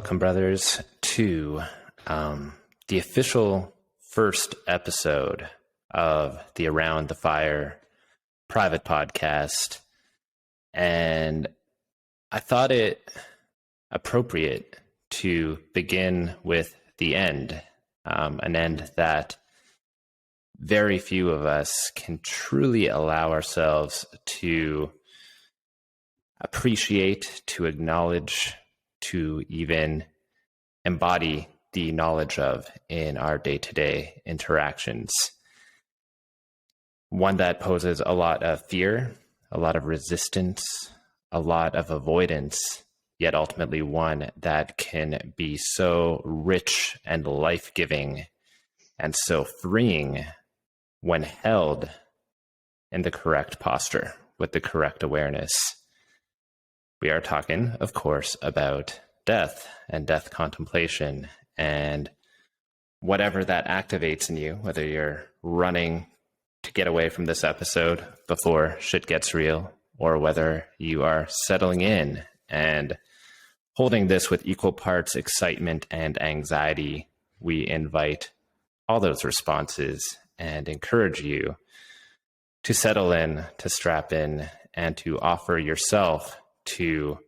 welcome, brothers, to the official first episode of the Around the Fire private podcast. And I thought it appropriate to begin with the end, an end that very few of us can truly allow ourselves to appreciate, to acknowledge, to even embody the knowledge of in our day-to-day interactions. One that poses a lot of fear, a lot of resistance, a lot of avoidance, yet ultimately one that can be so rich and life-giving and so freeing when held in the correct posture with the correct awareness. We are talking, of course, about death and death contemplation and whatever that activates in you, whether you're running to get away from this episode before shit gets real, or whether you are settling in and holding this with equal parts excitement and anxiety. We invite all those responses and encourage you to settle in, to strap in, and to offer yourself to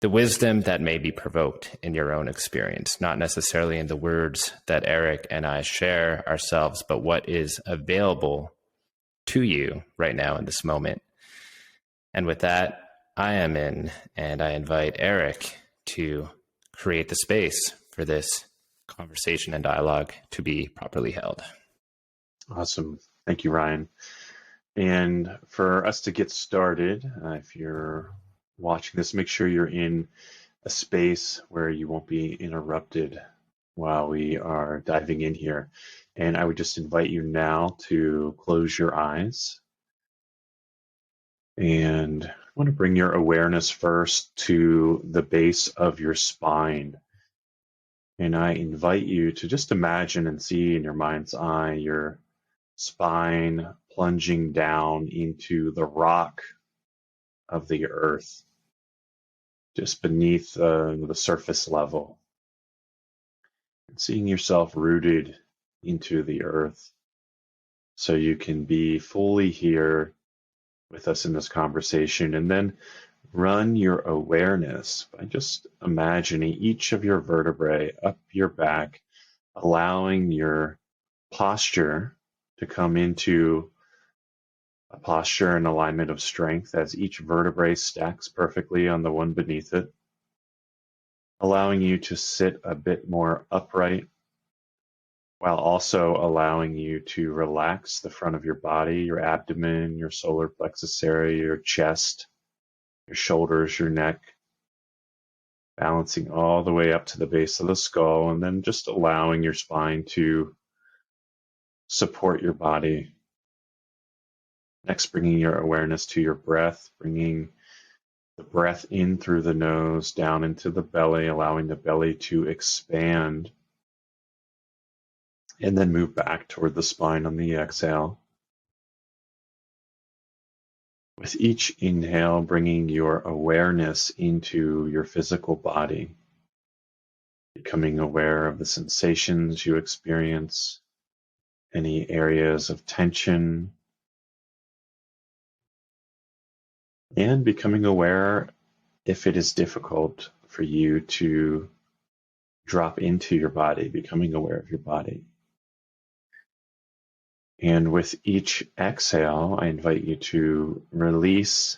the wisdom that may be provoked in your own experience, not necessarily in the words that Eric and I share ourselves, but what is available to you right now in this moment. And with that, I am in, and I invite Eric to create the space for this conversation and dialogue to be properly held. Awesome. Thank you, Ryan. And for us to get started, if you're watching this, make sure you're in a space where you won't be interrupted while we are diving in here. And I would just invite you now to close your eyes. And I want to bring your awareness first to the base of your spine. And I invite you to just imagine and see in your mind's eye your spine plunging down into the rock of the earth, just beneath the surface level, and seeing yourself rooted into the earth so you can be fully here with us in this conversation. And then run your awareness by just imagining each of your vertebrae up your back, allowing your posture to come into a posture and alignment of strength as each vertebrae stacks perfectly on the one beneath it, allowing you to sit a bit more upright while also allowing you to relax the front of your body, your abdomen, your solar plexus area, your chest, your shoulders, your neck, balancing all the way up to the base of the skull, and then just allowing your spine to support your body. Next, bringing your awareness to your breath, bringing the breath in through the nose, down into the belly, allowing the belly to expand, and then move back toward the spine on the exhale. With each inhale, bringing your awareness into your physical body, becoming aware of the sensations you experience, any areas of tension, and becoming aware if it is difficult for you to drop into your body, becoming aware of your body. And with each exhale, I invite you to release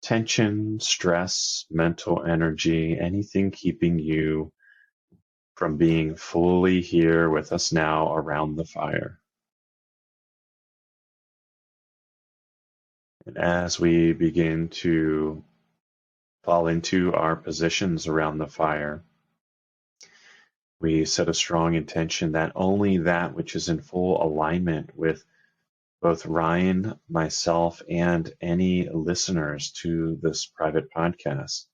tension, stress, mental energy, anything keeping you from being fully here with us now around the fire. And as we begin to fall into our positions around the fire, we set a strong intention that only that which is in full alignment with both Ryan, myself, and any listeners to this private podcast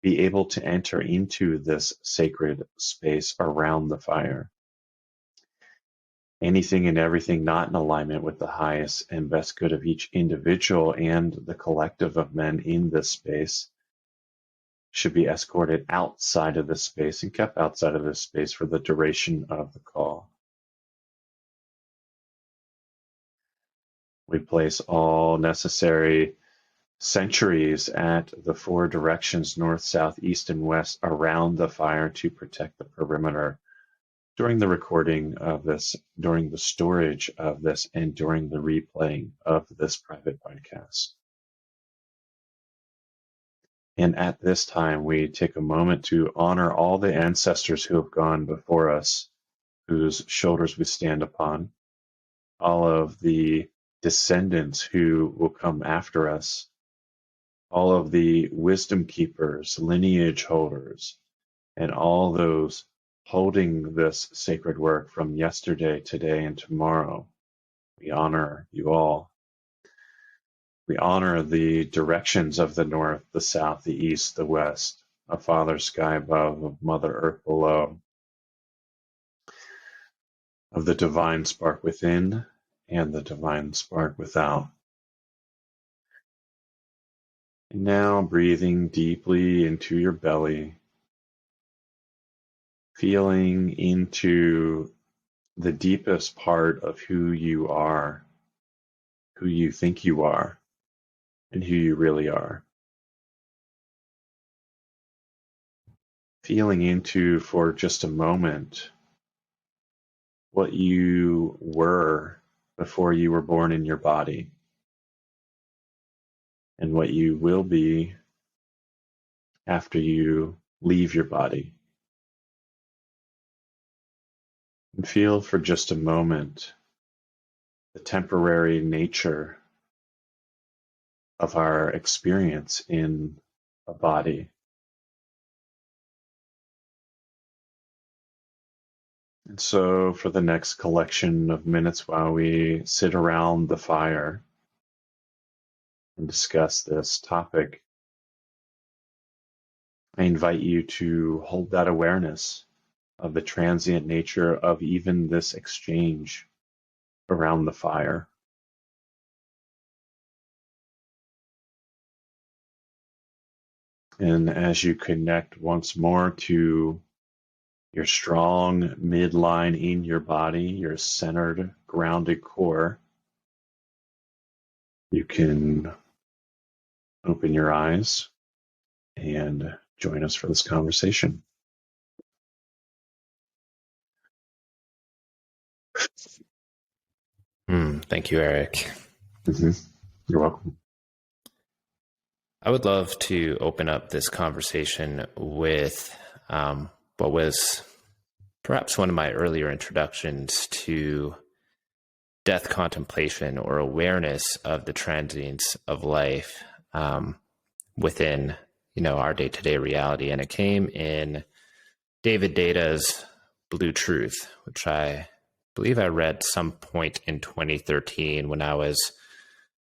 be able to enter into this sacred space around the fire. Anything and everything not in alignment with the highest and best good of each individual and the collective of men in this space should be escorted outside of this space and kept outside of this space for the duration of the call. We place all necessary sentries at the 4 directions, north, south, east, and west, around the fire to protect the perimeter during the recording of this, during the storage of this, and during the replaying of this private podcast. And at this time, we take a moment to honor all the ancestors who have gone before us, whose shoulders we stand upon, all of the descendants who will come after us, all of the wisdom keepers, lineage holders, and all those holding this sacred work from yesterday, today, and tomorrow. We honor you all. We honor the directions of the north, the south, the east, the west, of Father Sky above, of Mother Earth below, of the divine spark within and the divine spark without. And now breathing deeply into your belly, feeling into the deepest part of who you are, who you think you are, and who you really are. Feeling into, for just a moment, what you were before you were born in your body, and what you will be after you leave your body. And feel for just a moment the temporary nature of our experience in a body. And so for the next collection of minutes while we sit around the fire and discuss this topic, I invite you to hold that awareness of the transient nature of even this exchange around the fire. And as you connect once more to your strong midline in your body, your centered, grounded core, you can open your eyes and join us for this conversation. Thank you, Eric. You're welcome. I would love to open up this conversation with what was perhaps one of my earlier introductions to death contemplation, or awareness of the transience of life within, our day-to-day reality. And it came in David Deda's Blue Truth, which I believe I read some point in 2013 when I was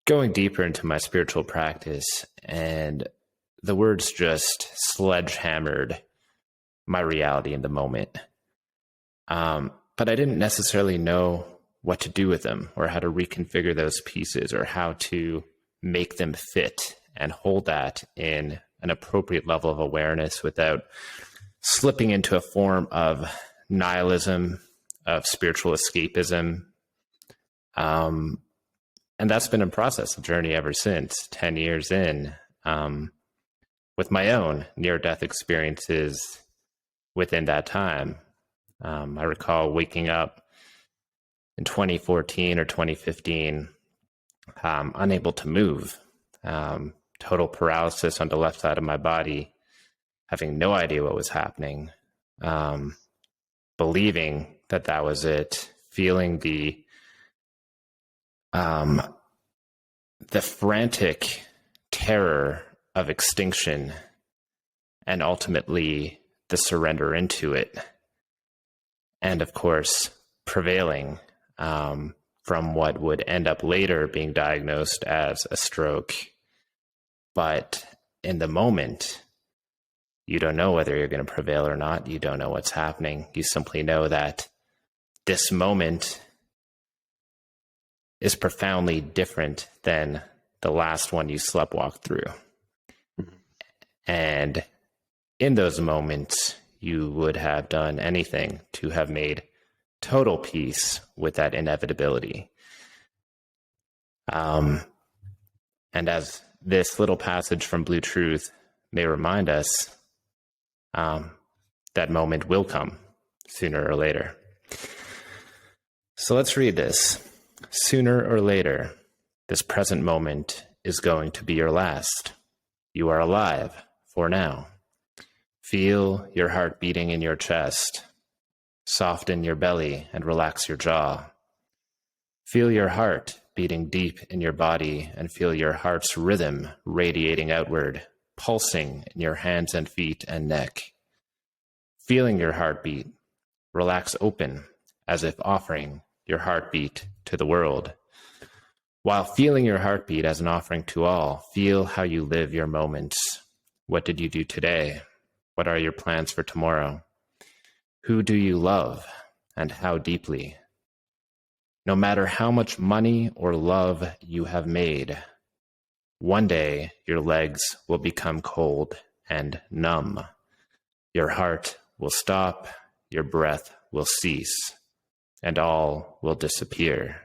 going deeper into my spiritual practice, and the words just sledgehammered my reality in the moment. But I didn't necessarily know what to do with them, or how to reconfigure those pieces, or how to make them fit and hold that in an appropriate level of awareness without slipping into a form of nihilism, of spiritual escapism. And that's been a process, a journey ever since, 10 years in, with my own near-death experiences within that time. I recall waking up in 2014 or 2015, unable to move, total paralysis on the left side of my body, having no idea what was happening, believing that that was it, feeling the frantic terror of extinction, and ultimately the surrender into it. And of course, prevailing from what would end up later being diagnosed as a stroke. But in the moment, you don't know whether you're going to prevail or not. You don't know what's happening. You simply know that this moment is profoundly different than the last one you sleptwalked through. And in those moments, you would have done anything to have made total peace with that inevitability. And as this little passage from Blue Truth may remind us, that moment will come sooner or later. So let's read this. Sooner or later, this present moment is going to be your last. You are alive for now. Feel your heart beating in your chest. Soften your belly and relax your jaw. Feel your heart beating deep in your body and feel your heart's rhythm radiating outward, pulsing in your hands and feet and neck. Feeling your heartbeat, relax open as if offering your heartbeat to the world. While feeling your heartbeat as an offering to all, feel how you live your moments. What did you do today? What are your plans for tomorrow? Who do you love and how deeply? No matter how much money or love you have made, one day your legs will become cold and numb. Your heart will stop, your breath will cease, and all will disappear.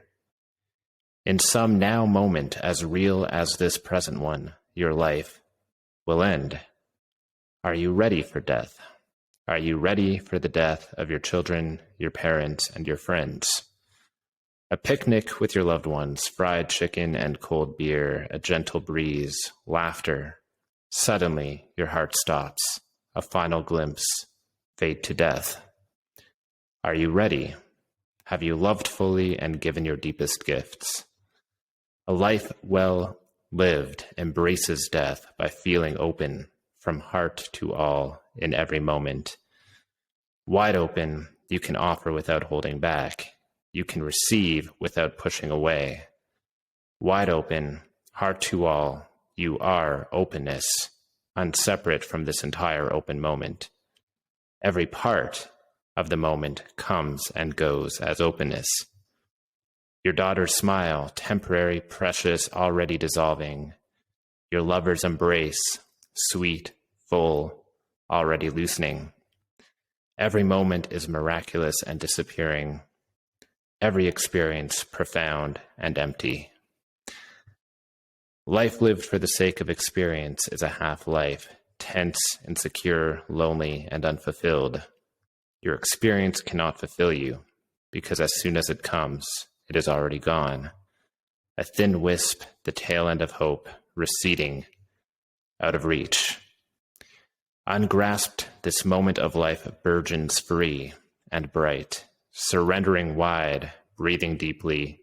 In some now moment as real as this present one, your life will end. Are you ready for death? Are you ready for the death of your children, your parents, and your friends? A picnic with your loved ones, fried chicken and cold beer, a gentle breeze, laughter. Suddenly, your heart stops. A final glimpse, fade to death. Are you ready? Have you loved fully and given your deepest gifts? A life well lived embraces death by feeling open from heart to all in every moment. Wide open, you can offer without holding back. You can receive without pushing away. Wide open, heart to all, you are openness, unseparate from this entire open moment. Every part of the moment comes and goes as openness. Your daughter's smile, temporary, precious, already dissolving. Your lover's embrace, sweet, full, already loosening. Every moment is miraculous and disappearing. Every experience profound and empty. Life lived for the sake of experience is a half-life, tense, insecure, lonely, and unfulfilled. Your experience cannot fulfill you, because as soon as it comes, it is already gone. A thin wisp, the tail end of hope, receding, out of reach. Ungrasped, this moment of life burgeons free and bright, surrendering wide, breathing deeply,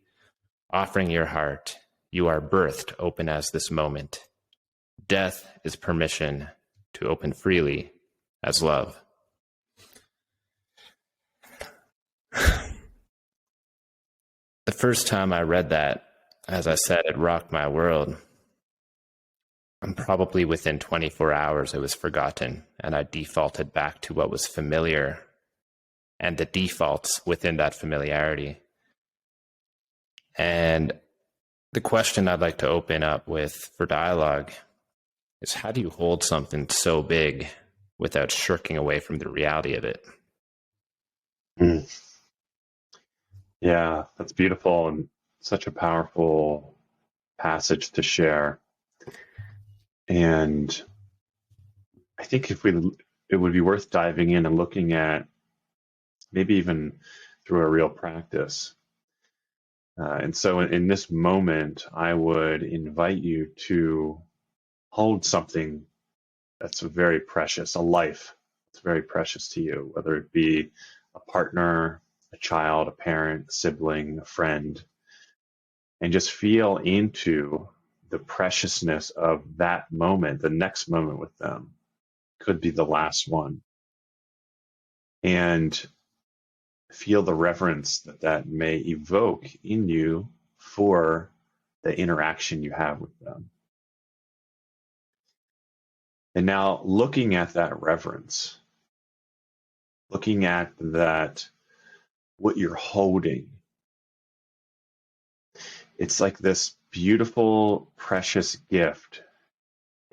offering your heart. You are birthed open as this moment. Death is permission to open freely as love. The first time I read that, as I said, it rocked my world. And probably within 24 hours, it was forgotten, and I defaulted back to what was familiar and the defaults within that familiarity. And the question I'd like to open up with for dialogue is, how do you hold something so big without shirking away from the reality of it? Yeah, that's beautiful and such a powerful passage to share. And I think it would be worth diving in and looking at, maybe even through a real practice. And so in this moment, I would invite you to hold something that's very precious, a life that's very precious to you, whether it be a partner, a child, a parent, a sibling, a friend, and just feel into the preciousness of that moment, the next moment with them could be the last one. And feel the reverence that may evoke in you for the interaction you have with them. And now looking at that reverence, looking at that, what you're holding, it's like this beautiful, precious gift.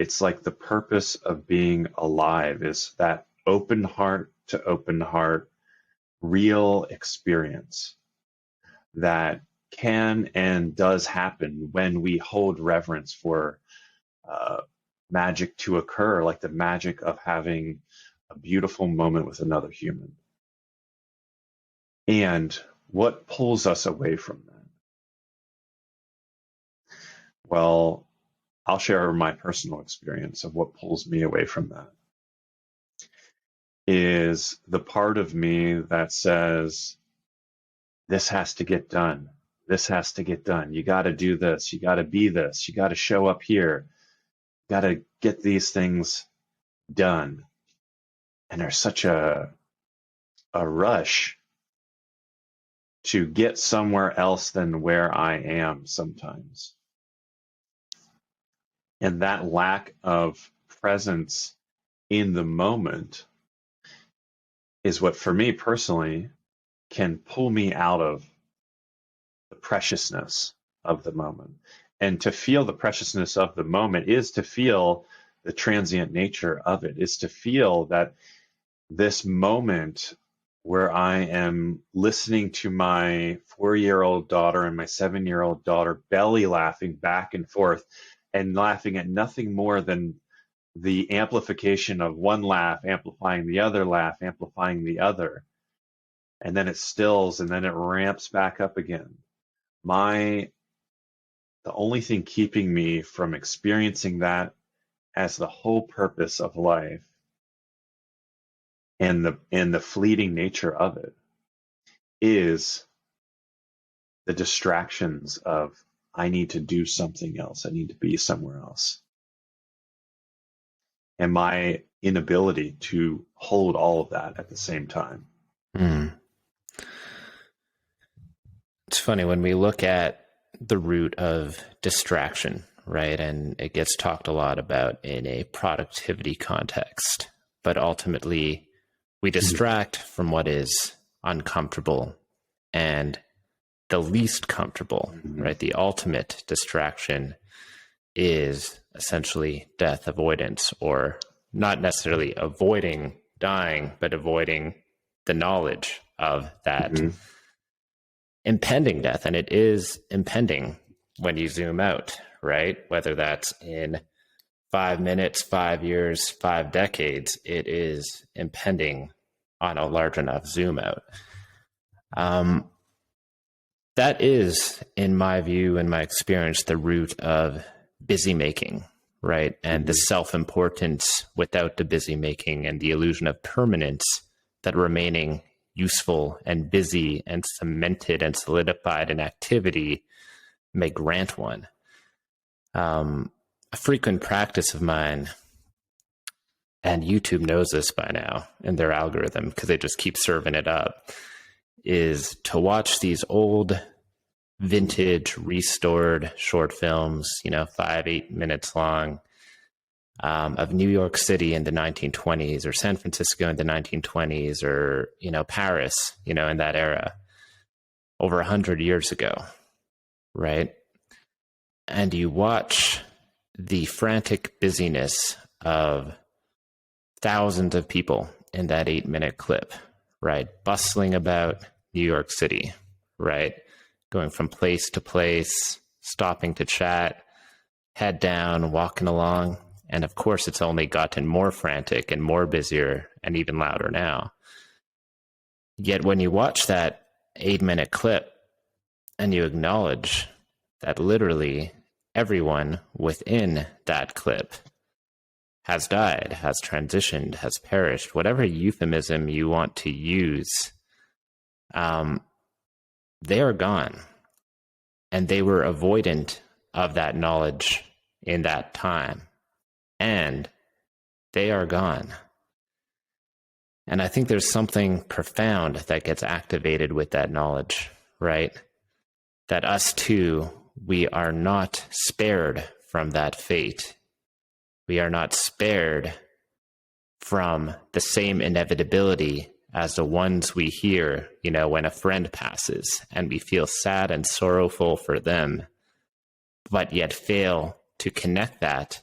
It's like the purpose of being alive is that open heart to open heart, real experience that can and does happen when we hold reverence for magic to occur, like the magic of having a beautiful moment with another human. And what pulls us away from that? Well, I'll share my personal experience of what pulls me away from that. Is the part of me that says, this has to get done. This has to get done. You got to do this. You got to be this. You got to show up here. You got to get these things done. And there's such a rush to get somewhere else than where I am sometimes. And that lack of presence in the moment is what, for me personally, can pull me out of the preciousness of the moment. And to feel the preciousness of the moment is to feel the transient nature of it, is to feel that this moment where I am listening to my 4-year-old daughter and my 7-year-old daughter belly laughing back and forth and laughing at nothing more than the amplification of one laugh, amplifying the other laugh, amplifying the other. And then it stills and then it ramps back up again. The only thing keeping me from experiencing that as the whole purpose of life and the fleeting nature of it is the distractions of, I need to do something else. I need to be somewhere else. And my inability to hold all of that at the same time. It's funny when we look at the root of distraction, right? And it gets talked a lot about in a productivity context, but ultimately we distract from what is uncomfortable and the least comfortable, right? The ultimate distraction is essentially death avoidance, or not necessarily avoiding dying, but avoiding the knowledge of that impending death. And it is impending when you zoom out, right? Whether that's in 5 minutes, 5 years, 5 decades, it is impending on a large enough zoom out. That is, in my view and my experience, the root of busy making, right? And the self-importance without the busy making and the illusion of permanence that remaining useful and busy and cemented and solidified in activity may grant one. A frequent practice of mine, and YouTube knows this by now in their algorithm because they just keep serving it up, is to watch these old vintage restored short films, 5-8 minutes long, of New York City in the 1920s, or San Francisco in the 1920s, or, Paris, in that era, over 100 years ago, right? And you watch the frantic busyness of thousands of people in that 8-minute clip, right? Bustling about New York City, right? Going from place to place, stopping to chat, head down, walking along. And of course, it's only gotten more frantic and more busier and even louder now. Yet when you watch that 8-minute clip and you acknowledge that literally everyone within that clip has died, has transitioned, has perished, whatever euphemism you want to use, they are gone. And they were avoidant of that knowledge in that time. And they are gone. And I think there's something profound that gets activated with that knowledge, right? That us too, we are not spared from that fate. We are not spared from the same inevitability as the ones we hear, when a friend passes and we feel sad and sorrowful for them, but yet fail to connect that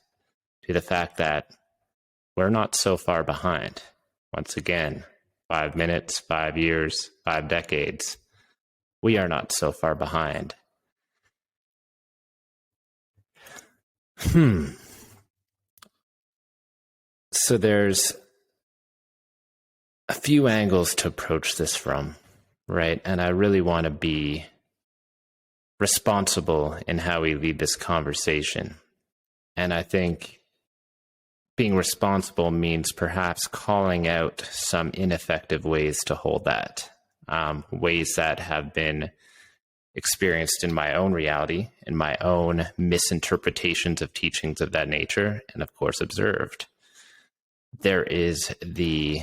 to the fact that we're not so far behind. Once again, 5 minutes, 5 years, 5 decades, we are not so far behind. So there's a few angles to approach this from, right? And I really want to be responsible in how we lead this conversation. And I think being responsible means perhaps calling out some ineffective ways to hold that, ways that have been experienced in my own reality, in my own misinterpretations of teachings of that nature, and of course observed. There is the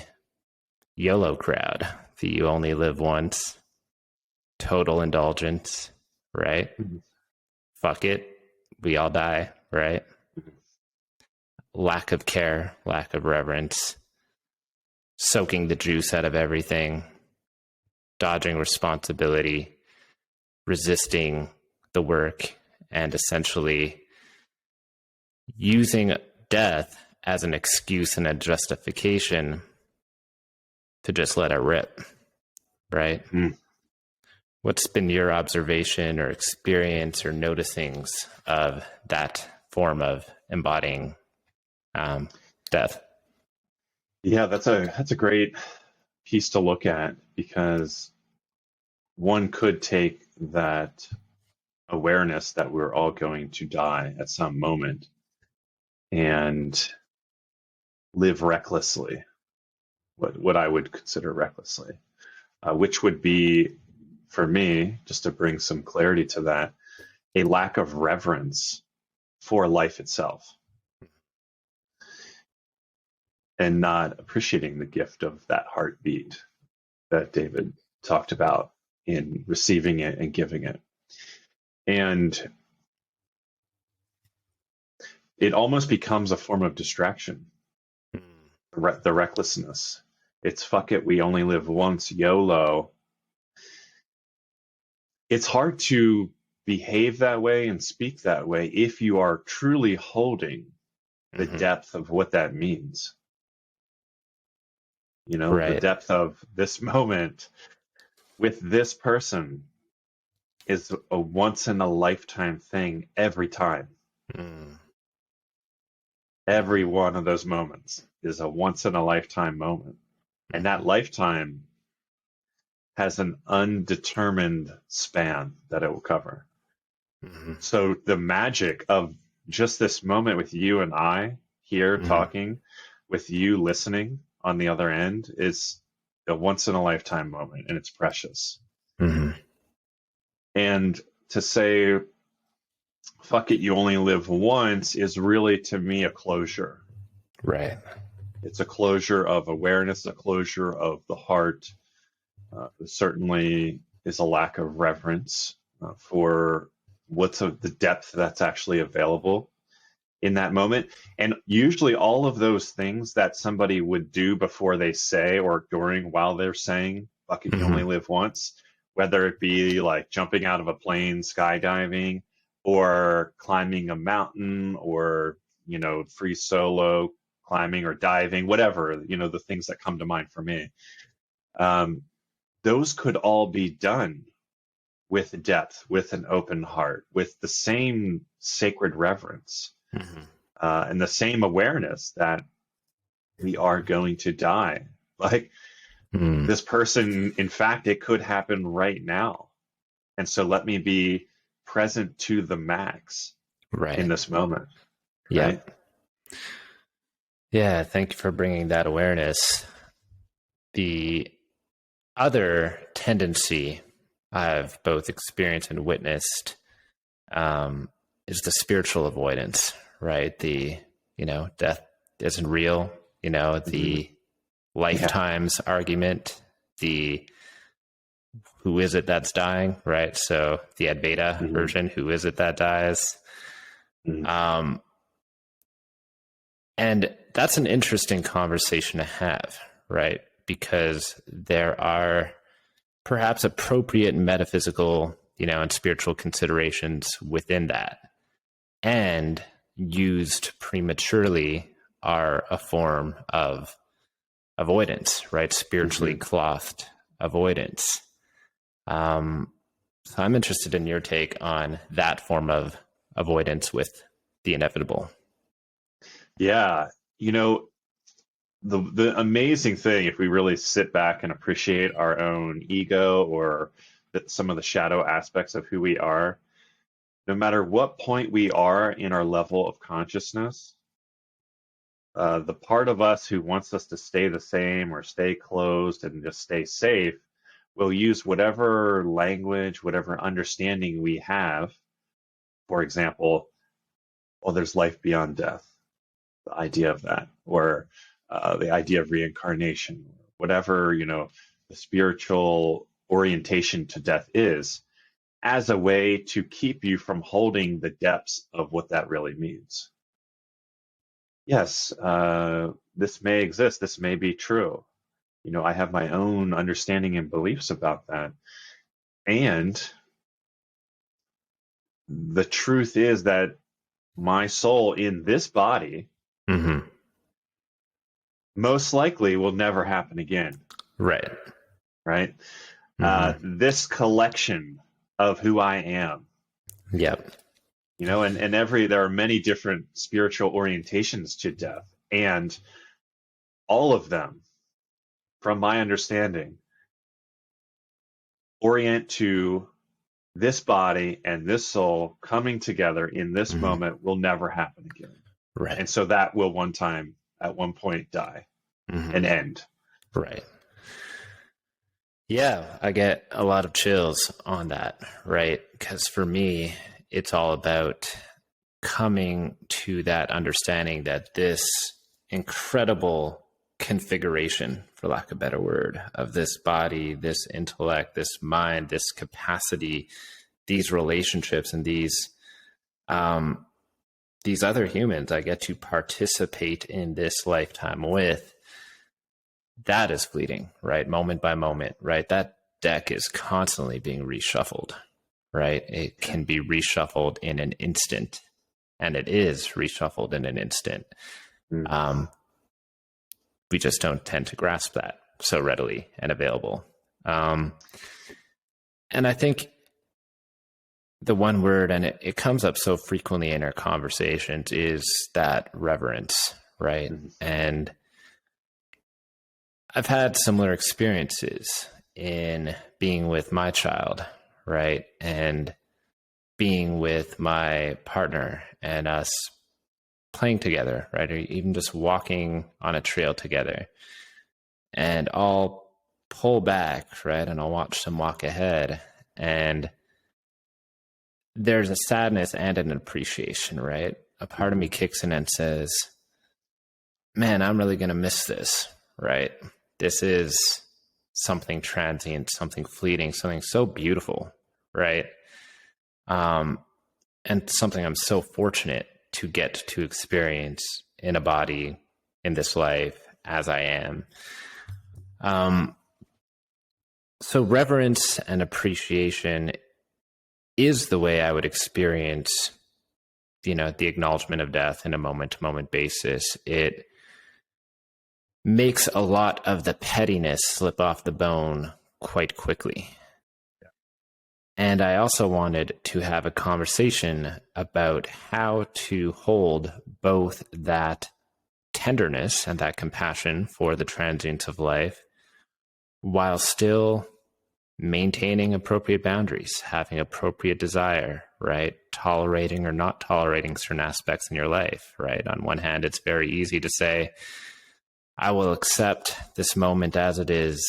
YOLO crowd, the you only live once, total indulgence, right? Fuck it, we all die, right? Lack of care, lack of reverence, soaking the juice out of everything, dodging responsibility, resisting the work, and essentially using death as an excuse and a justification to just let it rip, right? What's been your observation or experience or noticings of that form of embodying death? Yeah, that's a great piece to look at, because one could take that awareness that we're all going to die at some moment and live recklessly, what I would consider recklessly, which would be, for me, just to bring some clarity to that, a lack of reverence for life itself, and not appreciating the gift of that heartbeat that David talked about in receiving it and giving it. And it almost becomes a form of distraction, the recklessness. It's fuck it, we only live once, YOLO. It's hard to behave that way and speak that way if you are truly holding the depth of what that means. You know, right. The depth of this moment with this person is a once in a lifetime thing every time. Every one of those moments is a once in a lifetime moment. And that lifetime has an undetermined span that it will cover. So the magic of just this moment with you and I here talking, with you listening on the other end, is a once in a lifetime moment, and it's precious. And to say, fuck it, you only live once, is really, to me, a closure. Right. It's a closure of awareness, a closure of the heart. Certainly is a lack of reverence for what's the depth that's actually available in that moment. And usually all of those things that somebody would do before they say, or during, while they're saying, fuck it, you only live once, whether it be like jumping out of a plane, skydiving, or climbing a mountain, or, free solo climbing or diving, whatever, the things that come to mind for me. Those could all be done with depth, with an open heart, with the same sacred reverence, and the same awareness that we are going to die. Like this person, in fact, it could happen right now. And so let me be present to the max in this moment. Right? Yeah. Thank you for bringing that awareness. The other tendency I've both experienced and witnessed is the spiritual avoidance, right? The, death isn't real, the lifetimes argument, the who is it that's dying, right? So the ad beta version, who is it that dies? And that's an interesting conversation to have, right? Because there are perhaps appropriate metaphysical, and spiritual considerations within that. And used prematurely are a form of avoidance, right? Spiritually clothed avoidance. So I'm interested in your take on that form of avoidance with the inevitable. Yeah. You know, the amazing thing, if we really sit back and appreciate our own ego or some of the shadow aspects of who we are, no matter what point we are in our level of consciousness, the part of us who wants us to stay the same or stay closed and just stay safe will use whatever language, whatever understanding we have. For example, well, there's life beyond death, the idea of that, or the idea of reincarnation, whatever, the spiritual orientation to death is, as a way to keep you from holding the depths of what that really means. Yes, this may exist, this may be true. I have my own understanding and beliefs about that. And the truth is that my soul in this body most likely will never happen again. Right. Right? This collection of who I am. Yep. And there are many different spiritual orientations to death. And all of them, from my understanding, orient to this body and this soul coming together in this moment will never happen again. Right. And so that will at one point die and end. Right. Yeah, I get a lot of chills on that, right? Because for me, it's all about coming to that understanding that this incredible configuration, for lack of a better word, of this body, this intellect, this mind, this capacity, these relationships, and these other humans I get to participate in this lifetime with, that is fleeting, right? Moment by moment, right? That deck is constantly being reshuffled, right? It can be reshuffled in an instant, and it is reshuffled in an instant. We just don't tend to grasp that so readily and available. And I think the one word, and it comes up so frequently in our conversations, is that reverence, right? And I've had similar experiences in being with my child, right? And being with my partner and us playing together, right? Or even just walking on a trail together. And I'll pull back, right? And I'll watch them walk ahead. And there's a sadness and an appreciation, right? A part of me kicks in and says, man, I'm really going to miss this, right? This is something transient, something fleeting, something so beautiful, right? And something I'm so fortunate to get to experience in a body in this life as I am. So reverence and appreciation is the way I would experience, the acknowledgement of death in a moment-to-moment basis. It makes a lot of the pettiness slip off the bone quite quickly. Yeah. And I also wanted to have a conversation about how to hold both that tenderness and that compassion for the transience of life while still maintaining appropriate boundaries, having appropriate desire, right? Tolerating or not tolerating certain aspects in your life, right? On one hand, it's very easy to say, I will accept this moment as it is.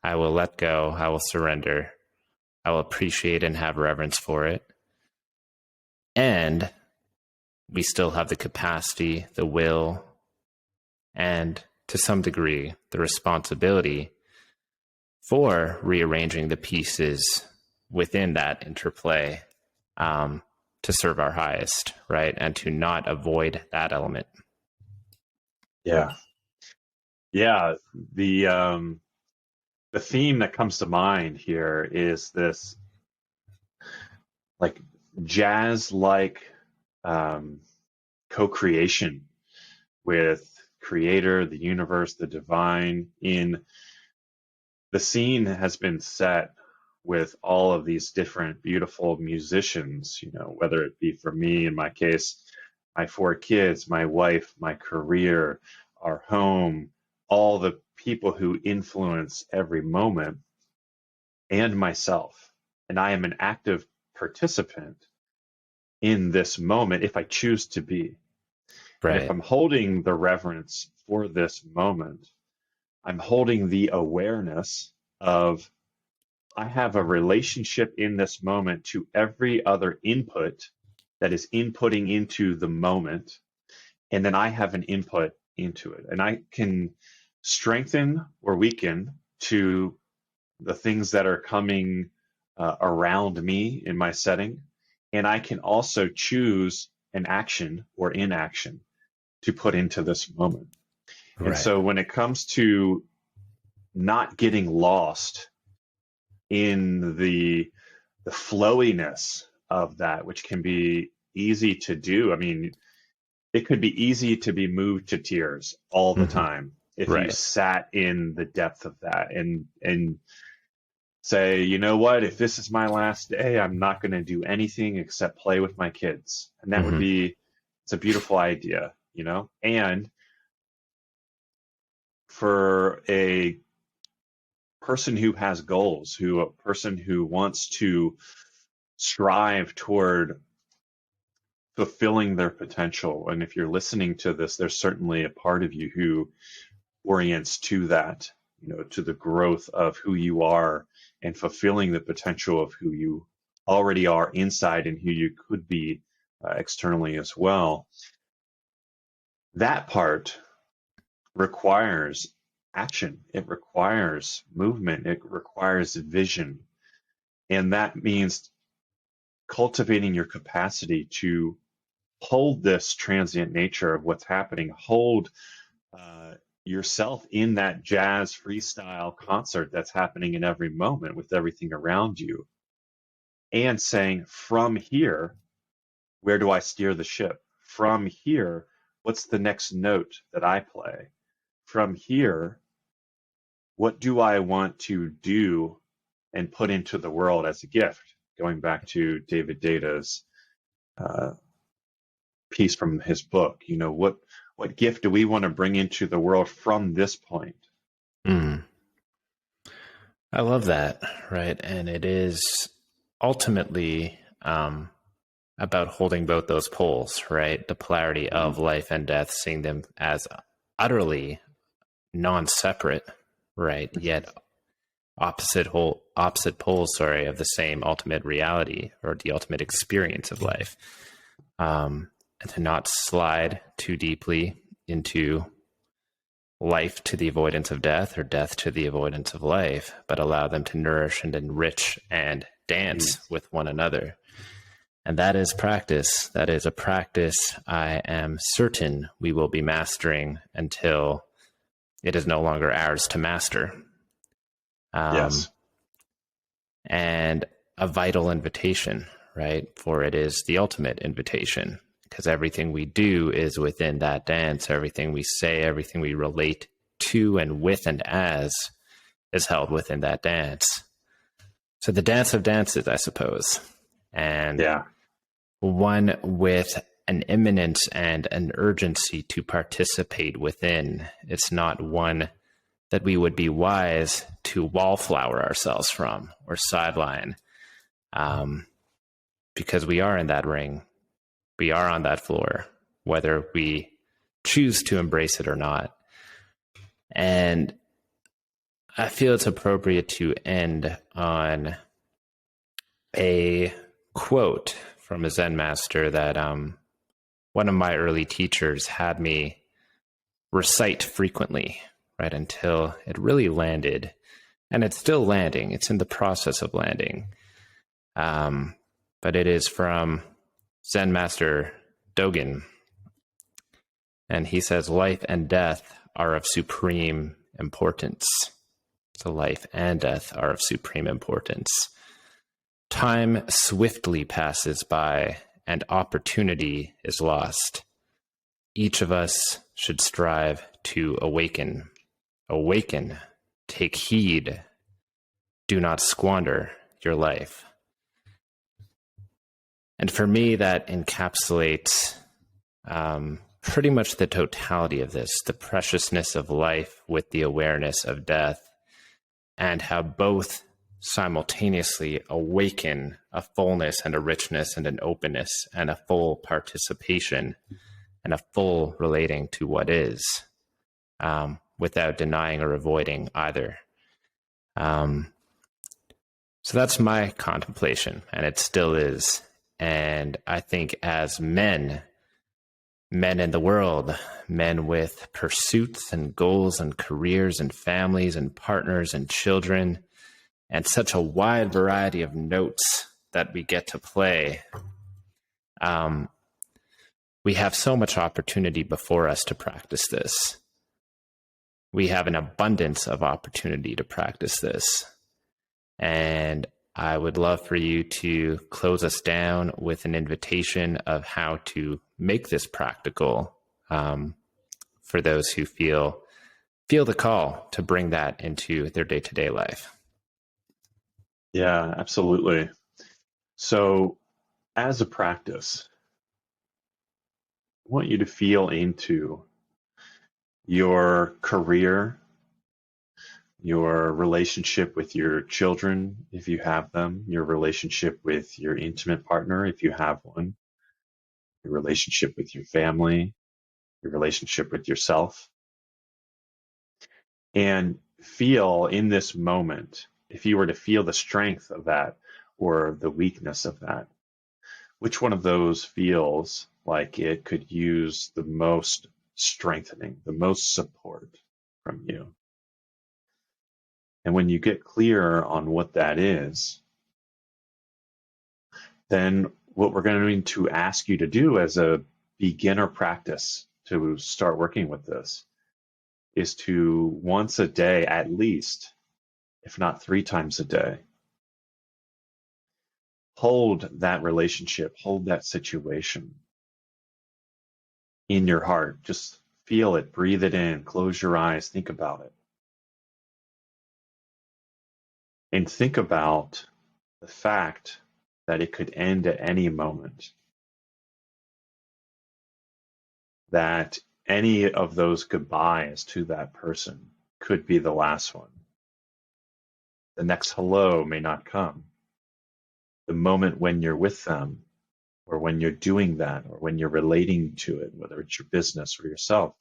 I will let go. I will surrender. I will appreciate and have reverence for it. And we still have the capacity, the will, and to some degree, the responsibility for rearranging the pieces within that interplay to serve our highest, right? And to not avoid that element. Yeah. Yeah. The theme that comes to mind here is this like jazz-like co-creation with creator, the universe, the divine. In the scene has been set with all of these different beautiful musicians, whether it be for me, in my case, my 4 kids, my wife, my career, our home, all the people who influence every moment, and myself. And I am an active participant in this moment if I choose to be. And if Right. I'm holding the reverence for this moment, I'm holding the awareness of I have a relationship in this moment to every other input that is inputting into the moment. And then I have an input into it. And I can strengthen or weaken to the things that are coming around me in my setting. And I can also choose an action or inaction to put into this moment. And Right. so when it comes to not getting lost in the flowiness of that, which can be easy to do. I mean, it could be easy to be moved to tears all the Hmm. time if you Right. sat in the depth of that and say, you know what, if this is my last day, I'm not going to do anything except play with my kids. And that would Hmm. be, it's a beautiful idea, And for a person who has goals, a person who wants to strive toward fulfilling their potential. And if you're listening to this, there's certainly a part of you who orients to that, to the growth of who you are and fulfilling the potential of who you already are inside and who you could be externally as well. That part requires action. It requires movement. It requires vision. And that means cultivating your capacity to hold this transient nature of what's happening, hold yourself in that jazz freestyle concert that's happening in every moment with everything around you, and saying, from here, where do I steer the ship? From here, what's the next note that I play? From here, what do I want to do and put into the world as a gift? Going back to David Data's uh, piece from his book, what gift do we want to bring into the world from this point? Mm. I love that. Right. And it is ultimately about holding both those poles, right? The polarity of Mhm. life and death, seeing them as utterly non-separate, right? Yet opposite poles, sorry, of the same ultimate reality or the ultimate experience of life. And to not slide too deeply into life to the avoidance of death or death to the avoidance of life, but allow them to nourish and enrich and dance Yes. with one another. And that is practice. That is a practice I am certain we will be mastering until it is no longer ours to master. Yes. And a vital invitation, right? For it is the ultimate invitation, because everything we do is within that dance. Everything we say, everything we relate to and with and as is held within that dance. So the dance of dances, I suppose, and Yeah. one with an imminence and an urgency to participate within. It's not one that we would be wise to wallflower ourselves from or sideline, because we are in that ring. We are on that floor, whether we choose to embrace it or not. And I feel it's appropriate to end on a quote from a Zen master that one of my early teachers had me recite frequently, right, until it really landed. And it's still landing. It's in the process of landing. But it is from Zen master Dogen. And he says, life and death are of supreme importance. So life and death are of supreme importance. Time swiftly passes by and opportunity is lost. each of us should strive to awaken. Awaken, take heed, do not squander your life. And for me, that encapsulates pretty much the totality of this, the preciousness of life with the awareness of death, and how both simultaneously awaken a fullness and a richness and an openness and a full participation and a full relating to what is, without denying or avoiding either. So that's my contemplation, and it still is. And I think as men in the world, men with pursuits and goals and careers and families and partners and children, and such a wide variety of notes that we get to play, we have so much opportunity before us to practice this. We have an abundance of opportunity to practice this. And I would love for you to close us down with an invitation of how to make this practical, for those who feel the call to bring that into their day-to-day life. Yeah, absolutely. So as a practice, I want you to feel into your career, your relationship with your children, if you have them, your relationship with your intimate partner, if you have one, your relationship with your family, your relationship with yourself. And feel in this moment, if you were to feel the strength of that or the weakness of that, which one of those feels like it could use the most strengthening, the most support from you? And when you get clear on what that is, then what we're going to ask you to do as a beginner practice to start working with this is to once a day, at least, if not 3 times a day, hold that relationship, hold that situation in your heart. Just feel it, breathe it in, close your eyes, think about it. And think about the fact that it could end at any moment. That any of those goodbyes to that person could be the last one. The next hello may not come. The moment when you're with them, or when you're doing that, or when you're relating to it, whether it's your business or yourself,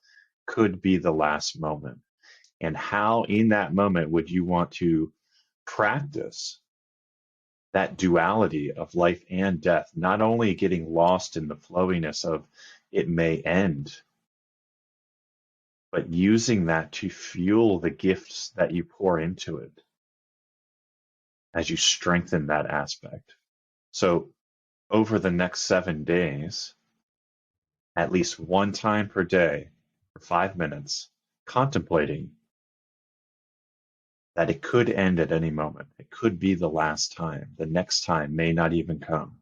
could be the last moment. And how in that moment would you want to practice that duality of life and death, not only getting lost in the flowiness of it may end, but using that to fuel the gifts that you pour into it as you strengthen that aspect. So over the next 7 days, at least one time per day for 5 minutes, contemplating that it could end at any moment. It could be the last time. The next time may not even come.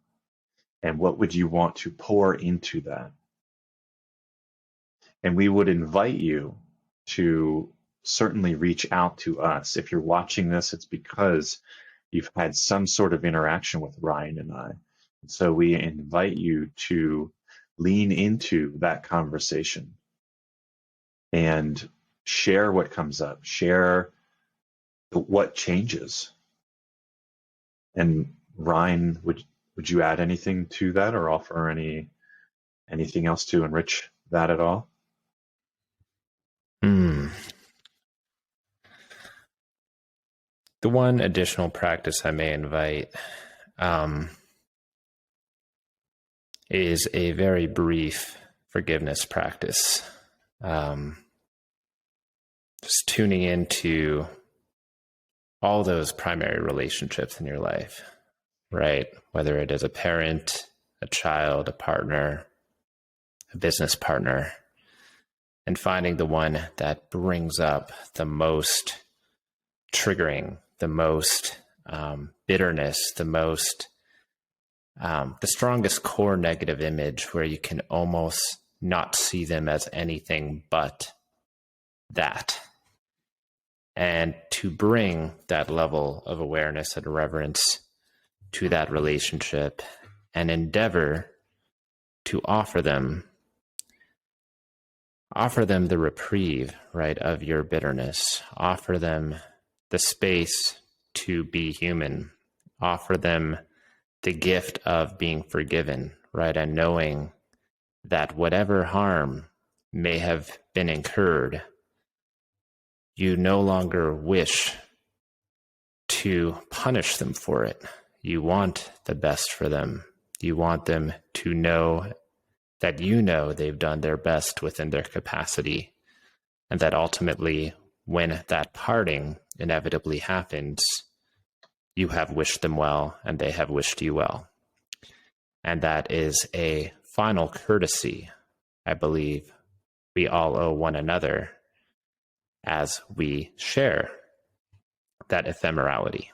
And what would you want to pour into that? And we would invite you to certainly reach out to us. If you're watching this, it's because you've had some sort of interaction with Ryan and I. And so we invite you to lean into that conversation and share what comes up, share what changes. And Ryan, would you add anything to that or offer anything else to enrich that at all? The one additional practice I may invite is a very brief forgiveness practice. Just tuning into all those primary relationships in your life, right? Whether it is a parent, a child, a partner, a business partner, and finding the one that brings up the most triggering, the most bitterness, the strongest core negative image, where you can almost not see them as anything but that. And to bring that level of awareness and reverence to that relationship and endeavor to offer them the reprieve, right, of your bitterness, offer them the space to be human, offer them the gift of being forgiven, right, and knowing that whatever harm may have been incurred, you no longer wish to punish them for it. You want the best for them. You want them to know that you know they've done their best within their capacity, and that ultimately, when that parting inevitably happens, you have wished them well and they have wished you well. And that is a final courtesy, I believe, we all owe one another as we share that ephemerality.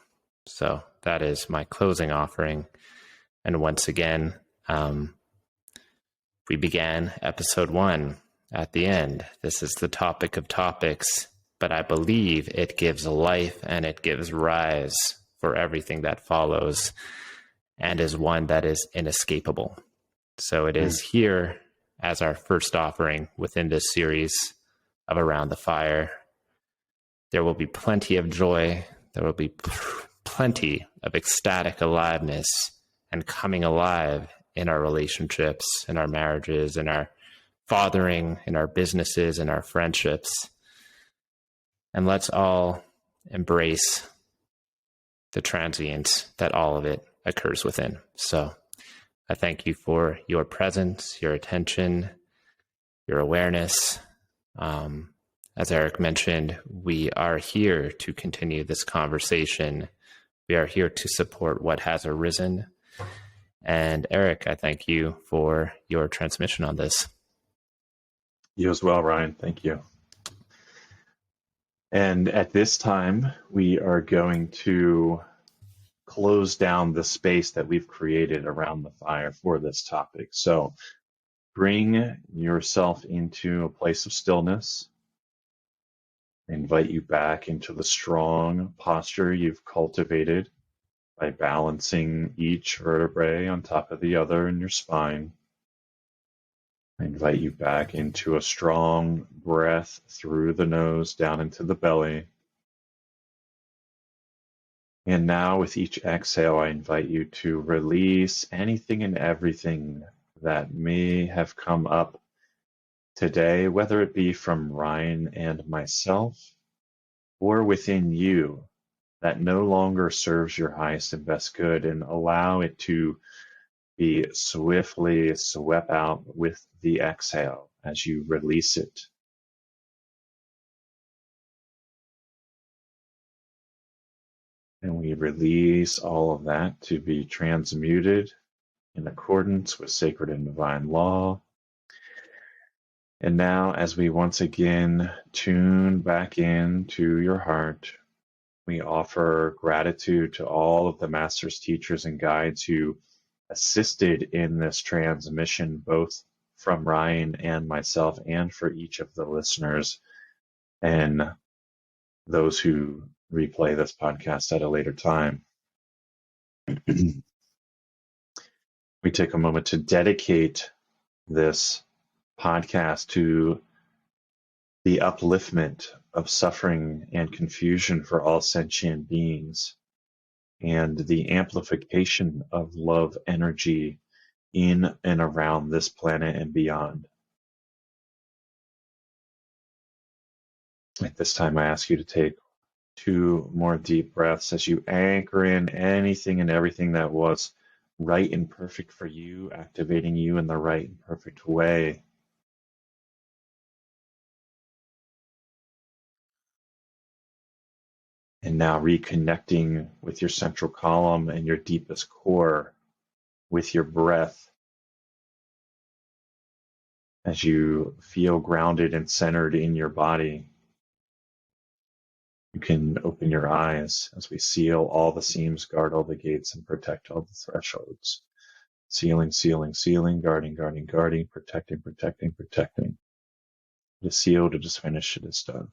So that is my closing offering. And once again, we began episode 1 at the end. This is the topic of topics, but I believe it gives life and it gives rise for everything that follows, and is one that is inescapable. So it is here as our first offering within this series of Around the Fire. There will be plenty of joy. There will be plenty of ecstatic aliveness and coming alive in our relationships, in our marriages, in our fathering, in our businesses, in our friendships. And let's all embrace the transience that all of it occurs within. So I thank you for your presence, your attention, your awareness. As Eric mentioned, we are here to continue this conversation. We are here to support what has arisen. And Eric, I thank you for your transmission on this. You as well, Ryan. Thank you. And at this time, we are going to close down the space that we've created around the fire for this topic. So bring yourself into a place of stillness. I invite you back into the strong posture you've cultivated by balancing each vertebrae on top of the other in your spine. I invite you back into a strong breath through the nose down into the belly. And now with each exhale, I invite you to release anything and everything that may have come up today, whether it be from Ryan and myself or within you, that no longer serves your highest and best good, and allow it to be swiftly swept out with the exhale as you release it. And we release all of that to be transmuted in accordance with sacred and divine law. And now, as we once again tune back into your heart, we offer gratitude to all of the masters, teachers, and guides who assisted in this transmission, both from Ryan and myself, and for each of the listeners and those who replay this podcast at a later time. We take a moment to dedicate this podcast to the upliftment of suffering and confusion for all sentient beings, and the amplification of love energy in and around this planet and beyond. At this time, I ask you to take 2 more deep breaths as you anchor in anything and everything that was right and perfect for you, activating you in the right and perfect way. And now reconnecting with your central column and your deepest core with your breath as you feel grounded and centered in your body. You can open your eyes as we seal all the seams, guard all the gates, and protect all the thresholds. Sealing, sealing, sealing, guarding, guarding, guarding, protecting, protecting, protecting. It is sealed, it is finished, it is done.